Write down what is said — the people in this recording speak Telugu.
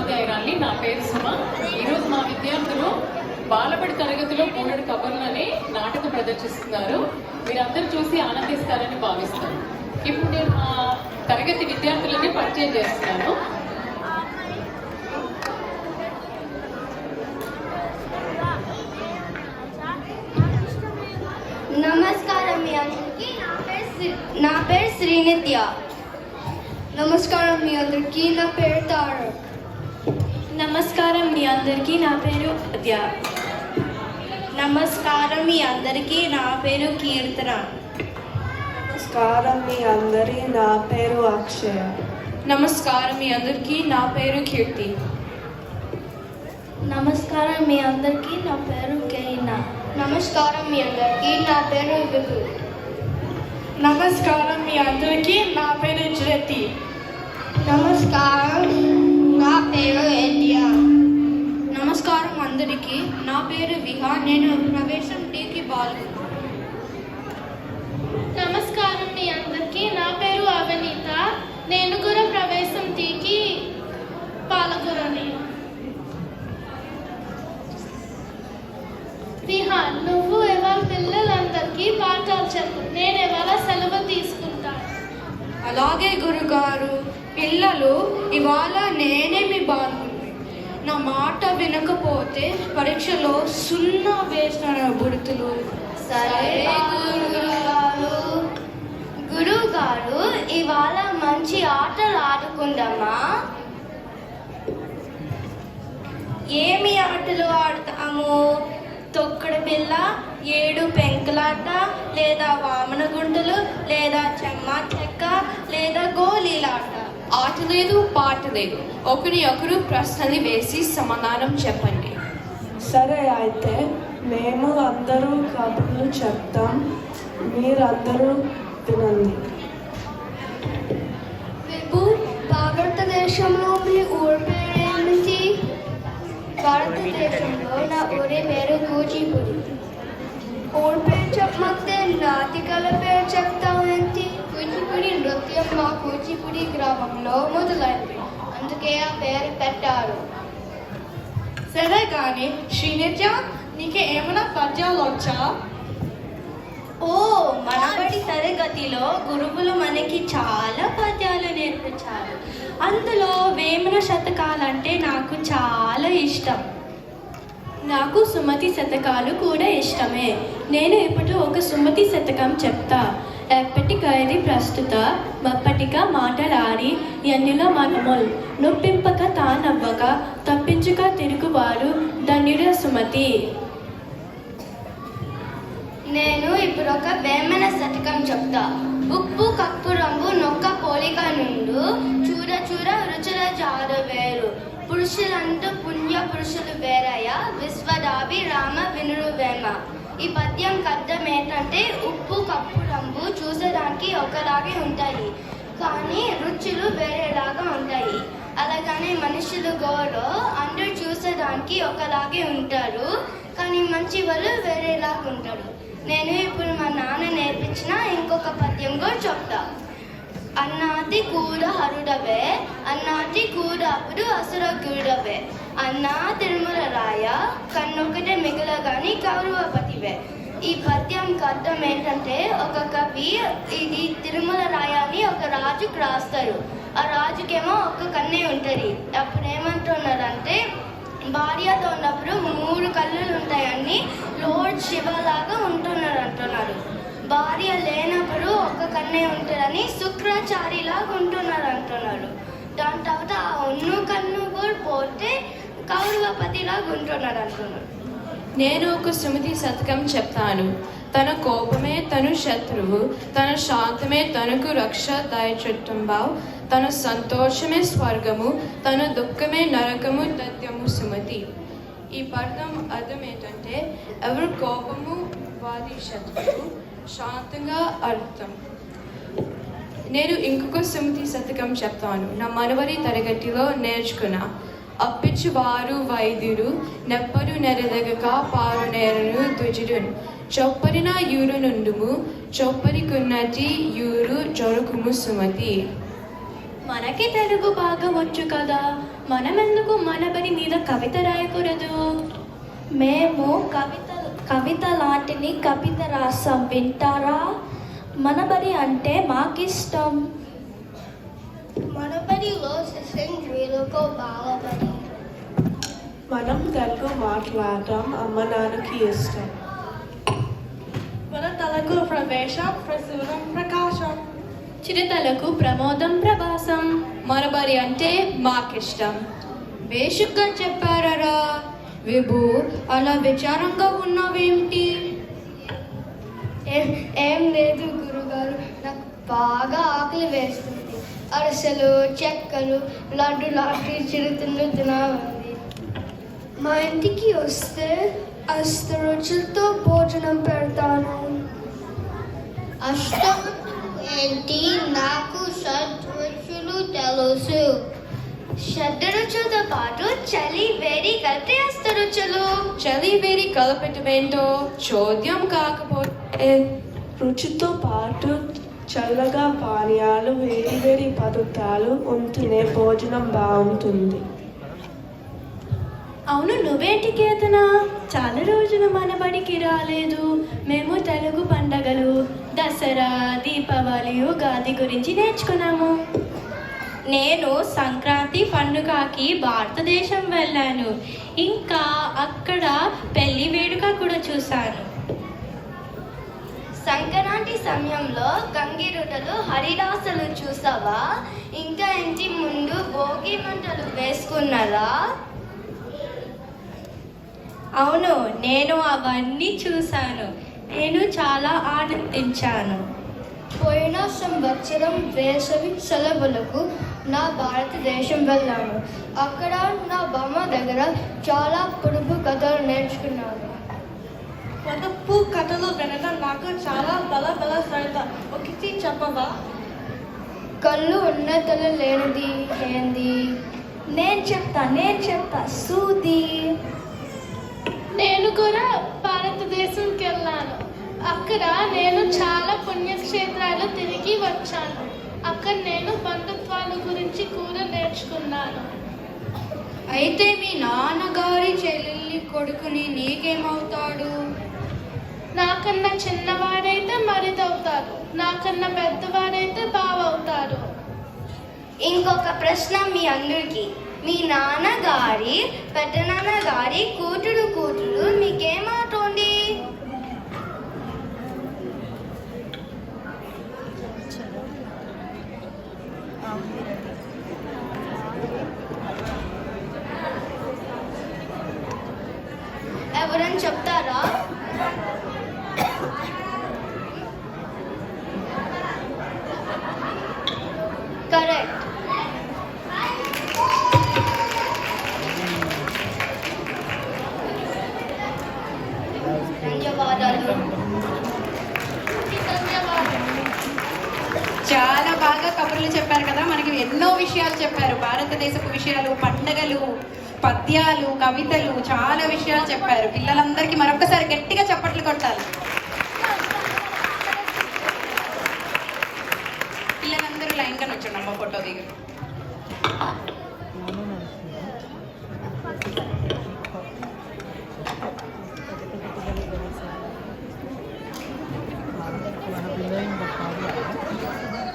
ఉపాధ్యాయురాలి. నా పేరు సుమ. ఈరోజు మా విద్యార్థులు బాలబడి తరగతిలో మూడు కబుర్లని నాటకం ప్రదర్శిస్తున్నారు. మీరందరూ చూసి ఆనందిస్తారని భావిస్తాను. ఇప్పుడు నేను మా తరగతి విద్యార్థులని పరిచయం చేస్తున్నాను. నమస్కారం మీ అందరికీ. నా పేరు శ్రీనిత్య. నమస్కారం మీ అందరికీ. నా పేరు తారక్. నమస్కారం మీ అందరికీ. నా పేరు అద్య. నమస్కారం మీ అందరికీ. నా పేరు కీర్తన. నమస్కారం మీ అందరి. నా పేరు అక్షయ. నమస్కారం మీ అందరికీ. నా పేరు కీర్తి. నమస్కారం మీ అందరికీ. నా పేరు కైనా. నమస్కారం మీ అందరికీ. నా పేరు విభు. నమస్కారం మీ అందరికీ. నా పేరు జ్యోతి. నమస్కారం. నా పేరు ఎలియా. నమస్కారం అందరికీ. నా పేరు విహా. నేను ప్రవేశం టీకి పాల్గొన్నాను. నమస్కారం మీ అందరికీ. నా పేరు అవనీత. నేను కూడా ప్రవేశం టీకి పాల్గొనాలి. విహాన్, నువ్వు ఇవాళ పిల్లలందరికీ పాఠాలు చెప్పు. నేను ఇవాళ సెలవు తీసుకుంటాను. అలాగే గురుగారు. పిల్లలు, ఇవాళ నేనే మీ బాలు. నా మాట వినకపోతే పరీక్షలో 0 వేసిన బుడుతులు. సరే గురువు గారు, ఇవాళ మంచి ఆటలు ఆడుకుందామా? ఏమి ఆటలు ఆడతాము? తొక్కడు బిల్ల, 7 పెంకులాట, లేదా వామన గుంటలు, లేదా చెమ్మ చెక్క, లేదా గోళీలాట. ఆట లేదు, పాట లేదు. ఒకరి ఒకరు ప్రశ్నలు వేసి సమాధానం చెప్పండి. సరే, అయితే మేము అందరూ కబుర్లు చెప్తాం, మీరందరూ వినండి. విభు, భారతదేశంలో మీ ఊరి పేరు ఏమిటి? భారతదేశంలో నా ఊరి పేరు కూచిపూడి. ఊరి పేరు చెప్పమంటే నాటికల పేరు చెప్తావు ఏంటి? కూచిపూడి నృత్యం మా కూచిపూడి గ్రామంలో మొదలైంది, అందుకే ఆ పేరు పెట్టారు. సరే కానీ శ్రీనిత్య, నీకు ఏమైనా పద్యాలు వచ్చా? ఓ, మనబడి తరగతిలో గురువులు మనకి చాలా పద్యాలు నేర్పించారు. అందులో వేమన శతకాలంటే నాకు చాలా ఇష్టం. నాకు సుమతి శతకాలు కూడా ఇష్టమే. నేను ఇప్పుడు ఒక సుమతి శతకం చెప్తా. ఎప్పటికైది ప్రస్తుత మప్పటిగా మాటలాడి ఎన్నిలో మనముల్ నొప్పింపక తానవ్వక తప్పించుక తిరుగువారు ధన్యుడ సుమతి. నేను ఇప్పుడు ఒక వేమన శతకం చెప్తా. ఉప్పు కప్పు రంగు నొక్క పోలిక నుండు చూర చూర రుచుల జారు వేరు పురుషులంటూ పుణ్య పురుషులు వేరయ్య విశ్వదాభి రామ వినుడు వేమ. ఈ పద్యం అర్థం ఏంటంటే, ఉప్పు కప్పు రంగు చూసేదానికి ఒకలాగే ఉంటాయి, కానీ రుచులు వేరేలాగా ఉంటాయి. అలాగనే మనుషులు గోరు అందరూ చూసేదానికి ఒకలాగే ఉంటారు, కానీ మంచి వాళ్ళు వేరేలాగా ఉంటారు. నేను ఇప్పుడు మా నాన్న నేర్పించిన ఇంకొక పద్యం కూడా చెప్తా. అన్నాటి కూర హరుడవే, అన్నాటి కూర అప్పుడు అసుర గూడవే, అన్నా తిరుమల రాయ కన్నొకటే మిగలగాని కౌరవపతివే. ఈ పద్యం అర్థం ఏంటంటే, ఒక కవి ఇది తిరుమల రాయ అని ఒక రాజుకు రాస్తారు. ఆ రాజుకేమో ఒక కన్నే ఉంటుంది. అప్పుడు ఏమంటున్నారంటే, భార్యతో ఉన్నప్పుడు 3 కళ్ళు ఉంటాయని లోర్డ్ శివలాగా ఉంటున్నారు అంటున్నారు. భార్య లేనప్పుడు ఒక కన్నే ఉంటుందని శుక్రాచారిలాగా ఉంటున్నారు అంటున్నారు. దాని తర్వాత ఆ ఉన్ను కన్ను కూడా పోతే కౌరవపతిలాగా ఉంటున్నారు అంటున్నారు. నేను ఒక సుమతి శతకం చెప్తాను. తన కోపమే తను శత్రువు, తన శాంతమే తనకు రక్ష దయచుట్టుంబావు, తన సంతోషమే స్వర్గము, తన దుఃఖమే నరకము తథ్యము సుమతి. ఈ పద్యం అర్థం ఏంటంటే, ఎవరు కోపము వారి శత్రువు, శాంతంగా అర్థం. నేను ఇంకొక సుమతి శతకం చెప్తాను. నా మనవరి తరగతిలో నేర్చుకున్నా. అప్పించువారు వైద్యుడు నెప్పరు నెరదగక పారు నేరను దుజుడున్ చొప్పరిన యూరు నుండుము చొప్పరికున్నటి యూరు జొరుకుము సుమతి. మనకి తెలుగు బాగా వచ్చు కదా, మనమెందుకు మనబడి మీద కవిత రాయకూడదు? మేము కవిత లాంటిని కవిత రాసాం, వింటారా? మనబడి అంటే మాకిష్టం. మనబడిలో శిశంద్రులకు బాలబడి. మనం తెలుగు మాట్లాడటం అమ్మ నాన్నకి ఇష్టం. మన తలకు ప్రవేశం ప్రసూనం ప్రకాశం. చిరుతలకు ప్రమోదం ప్రభాసం. మనబడి అంటే మాకిష్టం. బేషుగ్గా చెప్పారా విభు, అలా విచారంగా ఉన్నావేమిటి? ఏం లేదు గురుగారు, నాకు బాగా ఆకలి వేస్తుంది. అరిసెలు, చెక్కలు, లడ్డు లాంటి చిరుతిండ్లు తినాలంది. మా ఇంటికి వస్తే అష్టరుచులతో భోజనం పెడతాను. అష్టం ఏంటి? నాకు షడ్రుచులు తెలుసు. షడ్రుచులతో పాటు చలి వేడి కలిపి అష్టరుచులు. చలి వేడి కలపటమేంటో చోద్యం కాకపోతే రుచితో పాటు చల్లగా పానీయాలు, వేడి వేడి పదార్థాలు ఉంటేనే భోజనం బాగుంటుంది. అవును, నువ్వేంటి కేతన? చాలా రోజులు మన బడికి రాలేదు. మేము తెలుగు పండగలు, దసరా, దీపావళి, ఉగాది గురించి నేర్చుకున్నాము. నేను సంక్రాంతి పండుగకి భారతదేశం వెళ్ళాను. ఇంకా అక్కడ పెళ్లి వేడుక కూడా చూశాను. సంక్రాంతి సమయంలో గంగిరుటలు, హరిదాసులు చూసావా? ఇంకా ఇంటి ముందు భోగి మంటలు వేసుకున్నారా? అవును, నేను అవన్నీ చూశాను. నేను చాలా ఆనందించాను. పోయిన సంవత్సరం వేసవి సెలవులకు నా భారతదేశం వెళ్ళాను. అక్కడ నా బొమ్మ దగ్గర చాలా పొడుపు కథలు నేర్చుకున్నాను. పొదుపు కథలు వినడం నాకు చాలా బల సరదా. ఒకటి చెప్పవా? కళ్ళు ఉన్న తల లేనిది ఏంది? నేను చెప్తా, సూది. నేను కూడా భారతదేశంకి వెళ్ళాను. అక్కడ నేను చాలా పుణ్యక్షేత్రాలు తిరిగి వచ్చాను. అక్కడ నేను బంధుత్వాల గురించి కూడా నేర్చుకున్నాను. అయితే మీ నాన్నగారి చెల్లెల్లి కొడుకుని నీకేమవుతాడు? నాకన్నా చిన్నవారైతే మరిదవుతారు, నాకన్నా పెద్దవారైతే బావవుతారు. ఇంకొక ప్రశ్న మీ అందరికీ. మీ నాన్నగారి పెద్దనాన్నగారి కూతురు మీకేమవుతోంది? ఎవరైనా చెప్తారా? కరెక్ట్. ధన్యవాదాలు. చాలా బాగా కబుర్లు చెప్పారు కదా, మనకి ఎన్నో విషయాలు చెప్పారు. భారతదేశపు విషయాలు, పండగలు, పద్యాలు, కవితలు, చాలా విషయాలు చెప్పారు. పిల్లలందరికీ మరొకసారి గట్టిగా చప్పట్లు కొట్టాలి. పిల్లలందరూ లైన్గా నుంచండి, అమ్మ ఫోటో దిగు.